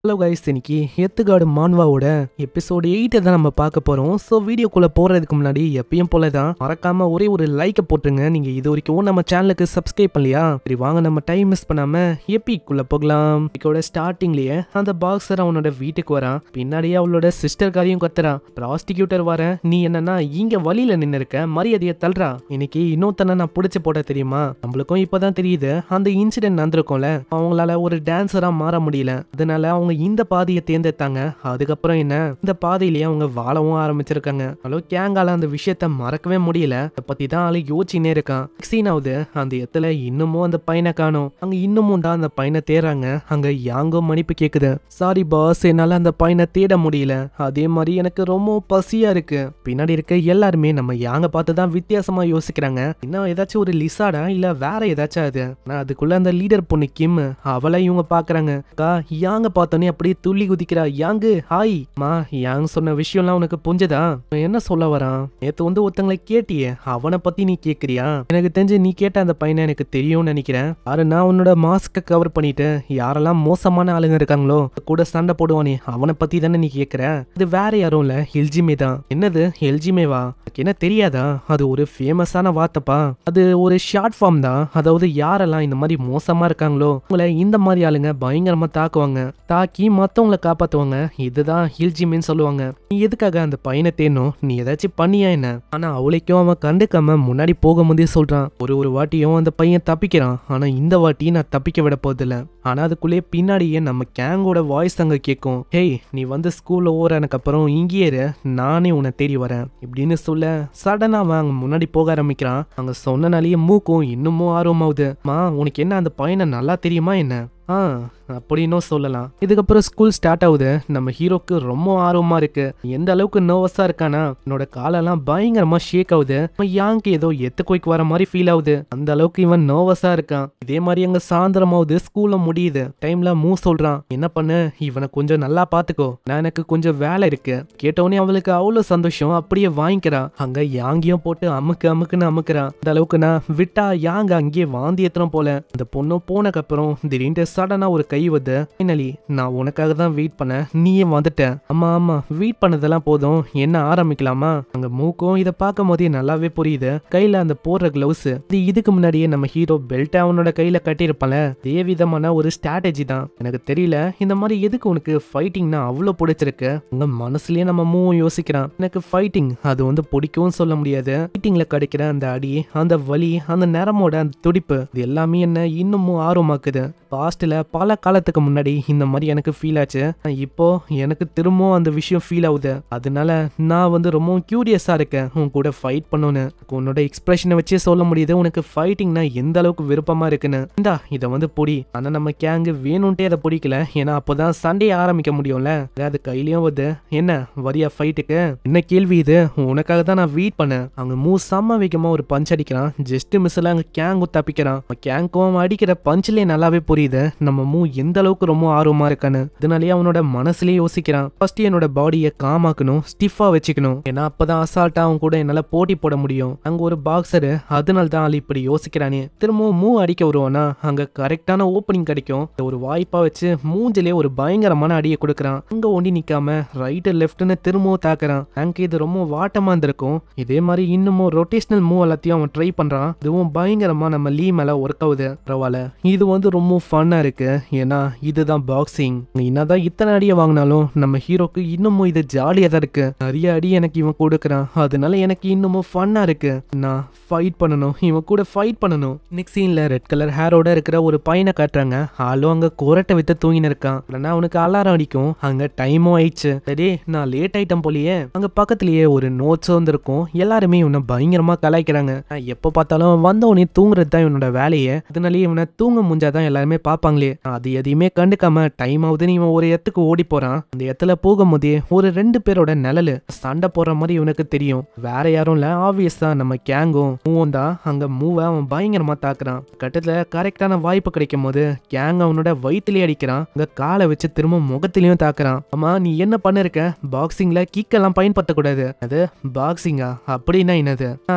Hello guys, இன்னைக்கு எத்துக்காடு மான்வாவோட episode 8 தான் நம்ம பார்க்க போறோம். ஸோ வீடியோக்குள்ள போறதுக்கு முன்னாடி எப்பயும் போல தான் மறக்காம ஒரே ஒரு லைக்கை போட்டுருங்க. நீங்க இது வரைக்கும் நம்ம சேனலுக்கு சப்ஸ்கிரைப் பண்ணலையா? சரி வாங்க நம்ம டைம் மிஸ் பண்ணாம எப்பிக்குள்ள போகலாம். இதோட ஸ்டார்டிங்லயே அந்த பாக்ஸர் அவனோட வீட்டுக்கு வரான். பின்னாடியே அவளோட சிஸ்டர்காரையும் கத்துறான். ப்ராஸ்டிக்யூட்டர் வர, நீ என்னன்னா இங்க வழியில நின்று இருக்க, மரியாதையை தள்ளுறா. இன்னைக்கு இன்னொருத்தனை நான் பிடிச்சு போட்ட தெரியுமா? நம்மளுக்கும் இப்பதான் தெரியுது அந்த இன்சிடென்ட் நடந்திருக்கும்ல, அவங்களால ஒரு டான்சரா மாற முடியல, அதனால அவங்க இந்த பாதையை தேர்ந்தெடுத்தாங்க. அதுக்கப்புறம் என்ன, இந்த பாதையிலேயே அவங்க வாழவும் ஆரம்பிச்சிருக்காங்க. ஹலோ கேங்கால அந்த விஷயத்த மறக்கவே முடியல. அதை பத்தி தான் ஆளு யோசிச்சுனே இருக்கான். சீனாவது அந்த இடத்துல இன்னமும் அந்த பையனை காணும். அங்க இன்னமும் தான் அந்த பையனை தேடுறாங்க. அங்க யாங்கோ மன்னிப்பு கேக்குது. சாரி பாஸ், என்னால அந்த பையனை தேட முடியல. அதே மாதிரி எனக்கு ரொம்ப பசியா இருக்கு. பின்னாடி இருக்க எல்லாருமே நம்ம யாங்க பார்த்து தான் வித்தியாசமா யோசிக்கிறாங்க. இன்னும் ஏதாச்சும் ஒரு லிசாடா இல்ல வேற ஏதாச்சும் அது. ஆனா அதுக்குள்ள அந்த லீடர் பொண்ணு கிம், அவளை இவங்க பாக்குறாங்க. யாங்க பார்த்தோன்னே அப்படியே துள்ளி குதிக்கிறா. யாங்கு ஹாய் மா, யாங் சொன்ன விஷயம்லாம் உனக்கு புரிஞ்சதா? என்ன சொல்ல வரான்? நேத்து வந்து ஒருத்தங்களை கேட்டியே, அவனை பத்தி நீ கேக்குறியா? எனக்கு தெரிஞ்சு நீ கேட்ட அந்த பையனை எனக்கு தெரியும்னு நினைக்கிறேன். யாரு, நான் உன்னோட மாஸ்க கவர் பண்ணிட்டு யாரெல்லாம் மோசமான ஆளுங்க இருக்காங்களோ கூட சண்டை போடுவானே அவனை பத்தி தானே நீ கேக்குற? இது வேற யாரும் இல்ல, எல்ஜிமே தான். என்னது எல்ஜிமேவா? என்ன தெரியாதா? அது ஒரு ஃபேமஸான வார்த்தைப்பா. அது ஒரு ஷார்ட் ஃபார்ம் தான். அதாவது யாரெல்லாம் இந்த மாதிரி மோசமா இருக்காங்களோ உங்களை இந்த மாதிரி ஆளுங்க பயங்கரமா தாக்குவாங்க, தாக்கி மத்தவங்களை காப்பாத்துவாங்க. இதுதான் ஹில்ஜிமின்னு சொல்லுவாங்க. நீ எதுக்காக அந்த பையனை தேடணும்? நீ ஏதாச்சும் பண்ணியா என்ன? ஆனா அவளைக்கும் அவன் கண்டுக்காம முன்னாடி போகும்போதே சொல்றான். ஒரு வாட்டியும் அந்த பையன் தப்பிக்கிறான். ஆனா இந்த வாட்டி நான் தப்பிக்க விட போதில்ல. ஆனா அதுக்குள்ளேயே பின்னாடியே நம்ம கேங்கோட வாய்ஸ் அங்க கேட்கும். ஹேய், நீ வந்து ஸ்கூல்ல ஓரனுக்கு அப்புறம் இங்கேயே இரு, நானே உன்னை தேடி வரேன் இப்படின்னு சொல்ல சடனா அவன் அங்க முன்னாடி போக ஆரம்பிக்கிறான். அங்க சொன்னனாலேயே மூக்கும் இன்னமும் ஆர்வமாவுது. மா, உனக்கு என்ன அந்த பையனை நல்லா தெரியுமா என்ன? அப்படின்னும் சொல்லலாம். இதுக்கப்புறம் ஸ்கூல் ஸ்டார்ட் ஆகுது. நம்ம ஹீரோக்கு ரொம்ப ஆர்வமா இருக்கு. எந்த அளவுக்கு நர்வஸா இருக்கானா, என்னோட காலெல்லாம் பயங்கரமா ஷேக் ஆகுது. யாங்கு ஏதோ எத்துக்குவைக்கு வர மாதிரி ஃபீல் ஆகுது. அந்த அளவுக்கு இவன் நர்வஸா இருக்கான். இதே மாதிரி அங்க சாயந்தரமாவது ஸ்கூல்ல முடியுது. டைம்ல சொல்றான், என்ன பண்ணு, இவனை கொஞ்சம் நல்லா பாத்துக்கோ, நான் எனக்கு கொஞ்சம் வேலை இருக்கு. கேட்டவனே அவளுக்கு அவ்வளவு சந்தோஷம், அப்படியே வாங்கிக்கிறான். அங்க யாங்கியும் போட்டு அமுக்குன்னு அமுக்குறான். அந்த அளவுக்கு நான் விட்டா யாங்க அங்கேயே வாந்தி ஏத்துறோம் போல. அந்த பொண்ணு போனக்கு அப்புறம் திடீர்னு சடனா ஒரு கை வந்து, ஃபைனலி நான் உனக்காக தான் வெயிட் பண்ண, நீயே வந்துட்ட. ஆமா வெயிட் பண்ணதெல்லாம் போதும், என்ன ஆரம்பிக்கலாமா? அங்க மூக்கும் இதை பார்க்கும் போதே நல்லாவே புரியுது. கையில அந்த போடுற கிளவுஸ், இதுக்கு முன்னாடியே நம்ம ஹீரோ பெல்ட் அவனோட கையில கட்டியிருப்பால, அதே விதமான ஒரு ஸ்ட்ராட்டஜி தான். எனக்கு தெரியல இந்த மாதிரி எதுக்கு உனக்கு ஃபைட்டிங்னா அவ்வளவு பிடிச்சிருக்கு. உங்க மனசுலயே நம்ம மூவும் யோசிக்கிறான். எனக்கு ஃபைட்டிங் அது வந்து பிடிக்கும் சொல்ல முடியாது. ஃபைட்டிங்ல கிடைக்கிற அந்த அடி, அந்த வலி, அந்த நேரமோட அந்த துடிப்பு, இது எல்லாமே என்ன இன்னமும் ஆர்வமாக்குது. பாஸ்ட்ல பல காலத்துக்கு முன்னாடி இந்த மாதிரி எனக்கு ஃபீல் ஆச்சு. இப்போ எனக்கு திரும்பவும் அந்த விஷயம் ஃபீல் ஆகுது. அதனால நான் வந்து ரொம்ப கியூரியஸா இருக்கேன் உன் கூட ஃபைட் பண்ணணும்னு. உன்னோட எக்ஸ்பிரஷனை வச்சே சொல்ல முடியுது உனக்கு ஃபைட்டிங்னா எந்த அளவுக்கு விருப்பமா இருக்குன்னு. இந்தா இதை வந்து பொடி. ஆனா நம்ம கேங்கு வேணும்ட்டே அதை பிடிக்கல, ஏன்னா அப்போதான் சண்டையை ஆரம்பிக்க முடியும்ல. அது கையிலயும் வருது. என்ன வரியா ஃபைட்டுக்கு? என்ன கேள்வி இது? உனக்காக தான் நான் வெயிட் பண்ணேன். அவங்க செம்ம வேகமா ஒரு பஞ்ச் அடிக்கிறான். ஜஸ்ட் மிஸ்ல அங்க கேங்கும் தப்பிக்கிறான். கேங்கும் அடிக்கிற பஞ்ச்லயே நல்லாவே புரியுது நம்ம எந்த அளவுக்கு ரொம்ப ஆர்வமா இருக்கான்னு. இதனாலேயே அவனோட மனசுலயே யோசிக்கிறான், ஃபர்ஸ்ட் என்னோட பாடியை காமாக்கணும், ஸ்டிஃபா வச்சுக்கணும், ஏன்னா அப்பதான் அசால்ட்டா அவன் கூட என்னால போட்டி போட முடியும். அங்க ஒரு பாக்ஸரு, அதனால தான் ஆள் இப்படி யோசிக்கிறானே. திரும்பவும் அடிக்க வருவானா, அங்க கரெக்டான ஓப்பனிங் கிடைக்கும். ஒரு வாய்ப்பா வச்சு மூஞ்சிலே ஒரு பயங்கரமான அடியை கொடுக்கறான். அங்க ஒண்டி நிக்காம ரைட் லெஃப்ட்னு திரும்பவும் தாக்குறான். அங்க இது ரொம்ப வாட்டமா இருந்திருக்கும். இதே மாதிரி இன்னமும் ரொட்டேஷனல் மூவ் எல்லாத்தையும் அவன் ட்ரை பண்றான். இதுவும் பயங்கரமா நம்ம லீ மேல ஒர்க் ஆகுது. பரவாயில்ல, இது வந்து ரொம்ப ஃபன்னா இருக்கு, ஏன்னா இதுதான் பாக்ஸிங். என்னதான் இத்தனை அடியை வாங்கினாலும் நம்ம ஹீரோக்கு இன்னமும் இது ஜாலியா தான் இருக்கு. நிறைய அடி எனக்கு இவன் கொடுக்கறான், அதனால எனக்கு இன்னமும் ஃபன்னா இருக்கு. நான் ஃபைட் பண்ணணும், இவன் கூட ஃபைட் பண்ணணும். நெக்ஸ்ட் சீன்ல ரெட் கலர் ஹேரோட இருக்கிற ஒரு பையனை காட்டுறாங்க. ஆளும் அங்க குரட்டை விட்டு தூங்கின்னு இருக்கான். உடனே அவனுக்கு அலாரம் அடிக்கும். அங்க டைமும் ஆயிடுச்சு. சரி நான் லேட் ஆயிட்டம் போலியே. அங்க பக்கத்திலேயே ஒரு நோட்ஸ் வந்திருக்கும். எல்லாருமே இவனை பயங்கரமா கலாய்க்கிறாங்க. எப்ப பார்த்தாலும் வந்தவனே தூங்குறது தான் இவனோட வேலையே. அதனாலேயே இவனை தூங்க முடிஞ்சாதான் எல்லாருமே பாப்பாங்களே. அது எதையுமே கண்டுக்காம டைம் ஆகுதுன்னு இவன் ஒரு இடத்துக்கு ஓடி போறான். அந்த இடத்துல போகும்போதே ஒரு 2 பேரோட நிழலு சண்டை போடுற மாதிரி இவனுக்கு தெரியும். வேற யாரும் இல்ல, ஆப்வியஸா நம்ம கேங்கும் மூவும் தான். அங்க மூவ அவன் பயங்கரமா தாக்குறான். கட்டத்துல கரெக்டான வாய்ப்பு கிடைக்கும் போது கேங் அவனோட வயிற்றுலயே அடிக்கிறான். அங்க காலை வச்சு திரும்ப முகத்திலையும் தாக்குறான். ஆமா, நீ என்ன பண்ணிருக்க? பாக்ஸிங்ல கிக் எல்லாம் பயன்படுத்தக்கூடாது. அது பாக்ஸிங்கா? அப்படின்னா என்னது?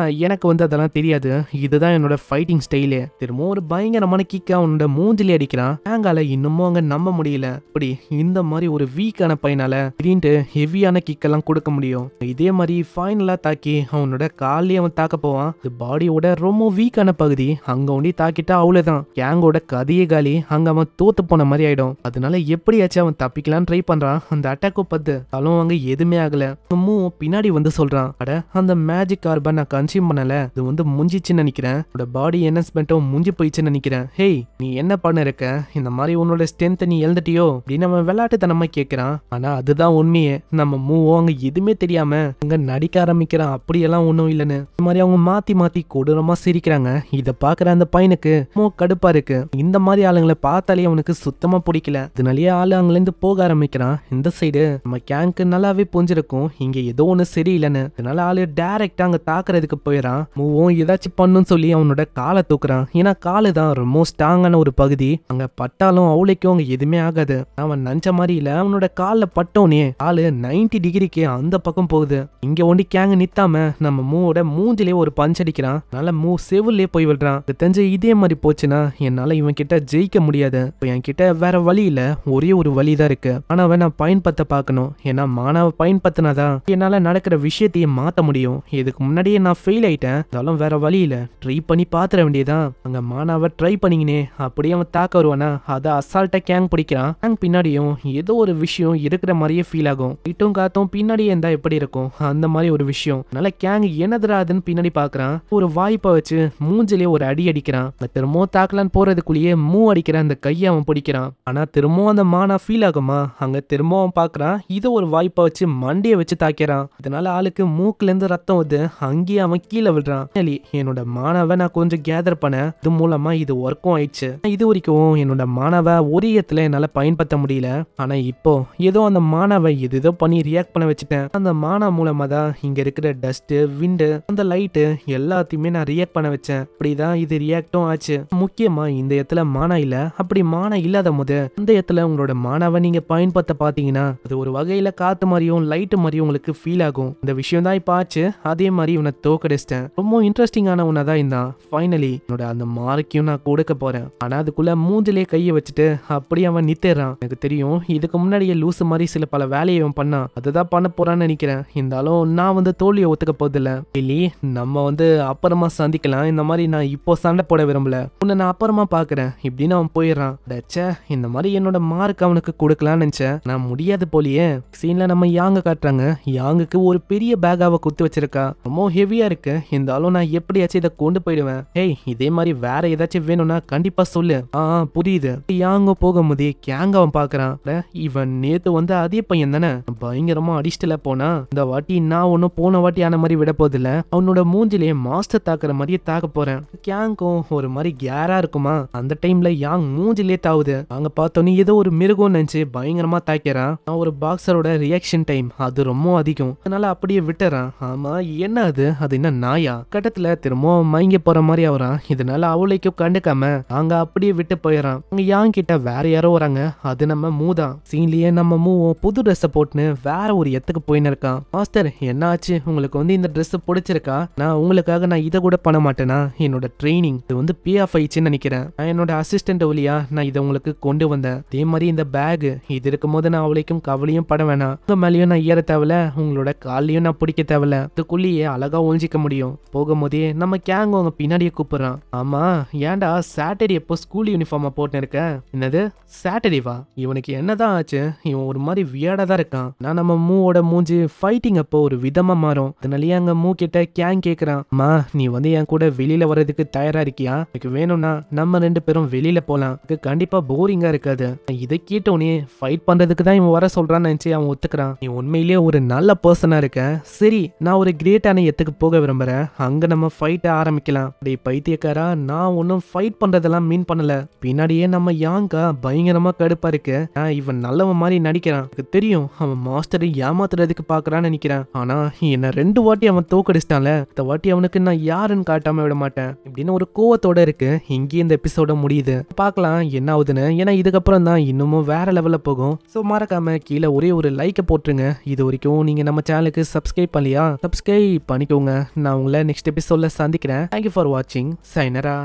எனக்கு வந்து அதெல்லாம் தெரியாது, இதுதான் என்னோட ஃபைட்டிங் ஸ்டைலு. திரும்ப ஒரு பயங்கரமான கிக் அவனோட மூஞ்சிலே அடிக்கிறான். பாக்குறான். கேங்கால இன்னமும் அங்க நம்ப முடியல. இப்படி இந்த மாதிரி ஒரு வீக்கான பையனால திடீர்னு ஹெவியான கிக் எல்லாம் கொடுக்க முடியும். இதே மாதிரி ஃபைனலா தாக்கி அவனோட காலையே அவன் தாக்க போவான். இது பாடியோட ரொம்ப வீக்கான பகுதி. அங்க ஒண்டி தாக்கிட்டா அவ்வளவுதான், கேங்கோட கதையே காலி. அங்க அவன் தோத்து போன மாதிரி ஆயிடும். அதனால எப்படியாச்சும் அவன் தப்பிக்கலாம் ட்ரை பண்றான். அந்த அட்டாக்கோ பத்து தாலும் அங்க எதுவுமே ஆகல. பின்னாடி வந்து சொல்றான், அட அந்த மேஜிக் கார்பன் நான் கன்சியூம் பண்ணல, இது வந்து முஞ்சிச்சுன்னு நினைக்கிறேன், உன்னோட பாடி என்ஹான்ஸ்மெண்ட்டும் முஞ்சி போயிடுச்சுன்னு நினைக்கிறேன். ஹேய் நீ என்ன பண்ண இருக்க, இந்த மாதிரி உன்னோட ஸ்ட்ரென்த் நீ இழந்துட்டியோ அப்படின்னு அவன் விளையாட்டுத்தனமா கேட்கிறான். ஆனா அதுதான் உண்மையே. நம்ம மூவோ அங்க எதுவுமே தெரியாம அங்க நடிக்க ஆரம்பிக்கிறான். அப்படியெல்லாம் ஒண்ணும் இல்லைன்னு. இந்த மாதிரி அவங்க மாத்தி மாத்தி கொடூரமா சிரிக்கிறாங்க. இத பாக்குற அந்த பையனுக்கு கடுப்பா இருக்கு. இந்த மாதிரி ஆளுங்களை பார்த்தாலே அவனுக்கு சுத்தமா பிடிக்கல. இதனாலேயே ஆளு அங்கிருந்து போக ஆரம்பிக்கிறான். இந்த சைடு நம்ம கேங்க்கு நல்லாவே புரிஞ்சிருக்கும் இங்க ஏதோ ஒண்ணு சரியில்லைன்னு. அதனால ஆளு டைரக்டா அங்க தாக்குறதுக்கு போயிடான். மூவும் ஏதாச்சும் பண்ணுன்னு சொல்லி அவனோட காலை தூக்குறான். ஏன்னா காலு தான் ரொம்ப ஸ்ட்ராங்கான ஒரு பகுதி. அங்க பட்டாலும் அவளைக்கும் அங்க எதுவுமே ஆகாது. அவன் நஞ்ச மாதிரி இல்ல, அவனோட கால பட்டோனே ஆளு 90 டிகிரிக்கு அந்த பக்கம் போகுது. இங்க ஒண்டி கேங்க நித்தாம நம்ம மூவோட மூஞ்சிலே ஒரு பஞ்ச் அடிக்கிறான். அதனால மூ செவிலே போய் விடுறான். தெரிஞ்சு இதே மாதிரி போச்சுன்னா என்னால இவன் கிட்ட ஜெயிக்க முடியாது. என் கிட்ட வேற வழி இல்ல, ஒரே ஒரு வழிதான் இருக்கு. ஆனா நான் பயன்படுத்த பார்க்கணும். ஏன்னா மாணவ பயன்படுத்தினாதான் என்னால நடக்கிற விஷயத்தையே மாத்த முடியும். இதுக்கு முன்னாடியே நான் ஃபெயில் ஆயிட்டேன். இருந்தாலும் வேற வழி இல்ல, ட்ரை பண்ணி பாத்துற வேண்டியதான். அங்க மாணவ ட்ரை பண்ணிங்கனே அப்படியே அவன் தாக்க வருவானா, அதை அசால்ட்டா கேங் பிடிக்கிறான். கேங் பின்னாடியும் ஏதோ ஒரு விஷயம் இருக்கிற மாதிரியே ஃபீல் ஆகும். இட்டும் காத்தும் பின்னாடியே இருந்தா எப்படி இருக்கும், அந்த மாதிரி ஒரு விஷயம். அதனால கேங் என்னதுராதுன்னு பின்னாடி பாக்குறான். ஒரு வாய்ப்பை வச்சு மூஞ்சிலே ஒரு அடி அடிக்கிறான். திரும்பவும் தாக்கலான்னு போறதுக்குள்ளேயே மூ அடிக்கிற அந்த கையை அவன் பிடிக்கிறான். ஆனா திரும்பவும் அந்த மானா ஃபீல் ஆகுமா, அங்க திரும்பவும் பாக்குறான். இதை ஒரு வாய்ப்பை வச்சு மண்டையை வச்சு தாக்கிறான். அதனால ஆளுக்கு மூக்குல இருந்து ரத்தம் வருது. அங்கேயே அவன் கீழே விடுறான். என்னோட மாணவ நான் கொஞ்சம் கேதர் பண்ண, இது மூலமா இது ஒர்க்கும் ஆயிடுச்சு. இது வரைக்கும் என்னோட மாணவ ஒரு இடத்துல என்னால பயன்படுத்த முடியல. ஆனா இப்போ ஏதோ அந்த மாணவ ஏதோ பண்ணி ரியாக்ட் பண்ண வச்சுட்டேன். அந்த மானா மூலமா தான் இங்க இருக்கிற டஸ்ட், விண்டு, அந்த லைட்டு எல்லாத்தையுமே நான் ரியாக்ட் பண்ண வச்சேன். அப்படிதான் இது ரியாக்டும் ஆச்சு. முக்கியமா இந்த இடத்துல மானா இல்ல. அப்படி மானா இல்லாத போது இந்த இடத்துல உங்களோட மானாவை நீங்க பயன்படுத்த பாத்தீங்கன்னா அது ஒரு வகையில காத்து மாதிரியும் லைட் மாதிரியும் உங்களுக்கு ஃபீல் ஆகும். இந்த விஷயம் தான் இப்ப ஆச்சு. அதே மாதிரி இவனை தோக்கடிச்சிட்டேன். ரொம்ப இன்ட்ரெஸ்டிங்கான ஒன்னதான் இருந்தான். ஃபைனலி என்னோட அந்த மார்க்கையும் நான் கொடுக்க போறேன். ஆனா அதுக்குள்ள மூஞ்சிலே கையை வச்சுட்டு அப்படியே அவன் நித்தேறான். எனக்கு தெரியும் இதுக்கு முன்னாடியே லூசு மாதிரி சில பல வேலையை அவன் பண்ணான். அதுதான் பண்ண போறான்னு நினைக்கிறேன். இருந்தாலும் நான் வந்து தோல்வியை ஒத்துக்க போதில்ல. இல்லி நம்ம வந்து அப்புறமா சந்திக்கலாம். இந்த மாதிரி நான் இப்போ சண்டை போட விரும்பல, உன்னை நான் அப்புறமா பாக்குறேன் இப்படின்னு அவன் போயிடுறான். இந்த மாதிரி என்னோட மார்க் அவனுக்கு கொடுக்கலான்னு நினைச்சேன். நான் முடியாது போலியே. சீன்ல நம்ம யாங்க காட்டுறாங்க. யாங்குக்கு ஒரு பெரிய பேகாவை குத்து வச்சிருக்கா. ரொம்ப ஹெவியா இருக்கு. இருந்தாலும் நான் எப்படியாச்சும் இதை கொண்டு போயிடுவேன். ஏய் இதே மாதிரி வேற ஏதாச்சும் வேணும்னா கண்டிப்பா சொல்லு. புரியுது. யாங்க போகும்போதே கேங்க அவன் பாக்குறான். இவன் நேத்து வந்து அதே பையன் தானே, பயங்கரமா அடிச்சுட்டுல போனா. இந்த வாட்டி நான் ஒன்னும் போன வாட்டி ஆன மாதிரி விட போதில்ல. அவனோட மூஞ்சிலே மாஸ்டர் தாக்குற மாதிரியே தாக்க போறேன். கேங்கும் ஒரு மாதிரி கேரா இருக்குமா. அந்த டைம்ல யாங் மூஞ்சிலே தாவுது. அங்க பார்த்தோன்னே ஏதோ ஒரு மிருகம் நினைச்சு பயங்கரமா தாக்கிறான். ஒரு பாக்ஸரோட ரியாக்ஷன் டைம் அது ரொம்ப அதிகம். அதனால அப்படியே விட்டுறான். ஆமா என்ன அது என்ன நாயா. கட்டத்துல திரும்பவும் மயங்க போற மாதிரி ஆகுறான். இதனால அவளைக்கும் கண்டுக்காம அங்க அப்படியே விட்டு போயிடறான். அங்க யாங் கிட்ட வேற யாரோ வராங்க. அது நம்ம மூதான். சீன்லயே நம்ம மூவும் புது ட்ரெஸ் போட்டுன்னு வேற ஒரு இடத்துக்கு போயின்னு இருக்கான். மாஸ்டர் என்ன ஆச்சு, உங்களுக்கு வந்து இந்த ட்ரெஸ் பிடிச்சிருக்கா? நான் உங்களுக்காக நான் இதை கூட பண்ண மாட்டேனா? என்னோட ட்ரைனிங் இது வந்து பே ஆஃப் ஆயிடுச்சுன்னு நினைக்கிறேன். நான் என்னோட அசிஸ்டன்ட் வழியா நான் இதை உங்களுக்கு கொண்டு வந்தேன். அதே மாதிரி இந்த பேக் இது இருக்கும் போது நான் அவளைக்கும் கவலையும் பட வேணாம். உங்க மேலேயும் நான் ஏற தேவையில்ல, உங்களோட காலையும் நான் பிடிக்க தேவையில்ல. இதுக்குள்ளேயே அழகா ஒழிஞ்சிக்க முடியும். போகும்போதே நம்ம கேங் அவங்க பின்னாடியே கூப்பிடுறான். ஆமா ஏன்டா சாட்டர்டே எப்போ ஸ்கூல் யூனிஃபார்மா போட்டு இருக்க? என்னது சாட்டர்டேவா? இவனுக்கு என்னதான் ஆச்சு? இவன் ஒரு மாதிரி வியர்டா தான் இருக்கான். நான் நம்ம மூவோட மூஞ்சி ஃபைட்டிங் அப்போ ஒரு விதமா மாறும். அதனாலயே அங்க மூ கிட்ட கேங் கேக்குறான். அம்மா நீ வந்து என் கூட வெளியில வர்றதுக்கு தயாரா இருக்கியா? எனக்கு வேணும்னா நம்ம 2 பேரும் வெளியில போலாம். கண்டிப்பா போரிங்கா இருக்காது. இதை கேட்டோனே ஃபைட் பண்றதுக்கு தான் இவன் வர சொல்றான்னு நினைச்சு அவன் ஒத்துக்கிறான். நீ உண்மையிலேயே ஒரு நல்ல பர்சனா இருக்க. சரி நான் ஒரு கிரேட்டான இடத்துக்கு போக விரும்புறேன். அங்க நம்ம ஃபைட்ட ஆரம்பிக்கலாம். அப்படி பைத்தியக்காரா, நான் ஒன்னும் ஃபைட் பண்றதெல்லாம் மீன் பண்ணல. பின்னாடியே நம்ம யாங்கா பயங்கரமா கடுப்பா இருக்கு. இவன் நல்லவன் மாதிரி நடிக்கிறான். எனக்கு தெரியும் அவன் மாஸ்டரை ஏமாத்துறதுக்கு பாக்குறான்னு நினைக்கிறான். ஆனா என்ன 2 வாட்டி அவன் தோக்கடிச்சிட்டான்ல, இந்த வாட்டி அவனுக்கு நான் யாருன்னு காட்டாம விட மாட்டேன் இப்படின்னு ஒரு கோவத்தோட இருக்கு. இங்கே இந்த எபிசோட முடியுது. பார்க்கலாம் என்ன ஆகுதுன்னு. ஏன்னா இதுக்கப்புறம் தான் இன்னமும் வேற லெவல்ல போகும். ஸோ மறக்காம கீழே ஒரே ஒரு லைக்கை போட்டுருங்க. இது வரைக்கும் நீங்க நம்ம சேனலுக்கு சப்ஸ்கிரைப் பண்ணலையா? சப்ஸ்கிரைப் பண்ணிக்கோங்க. நான் உங்களை நெக்ஸ்ட் எபிசோட்ல சந்திக்கிறேன். தேங்க்யூ ஃபார் வாட்சிங். சைனரா.